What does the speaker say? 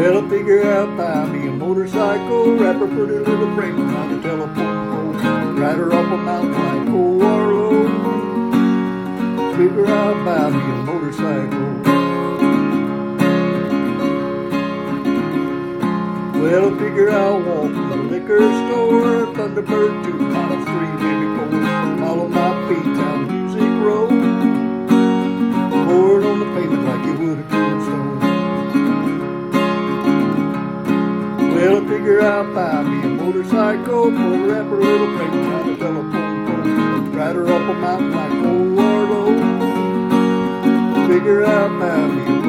Well, I figure out buy me a motorcycle, wrap her pretty little frame around the telephone pole, ride her up a mountain like old Arlo. Figure out buy me a motorcycle. Well, I figure I'll walk from the liquor store, Thunderbird 2, miles 3, maybe 4, follow my feet down Music Road, pour it on the pavement like you would a tombstone. Well, I figure I'll buy me a motorcycle, pull her up her little frame around the telephone pole, ride her up a mountain like old Arlo. Figure I'll buy me a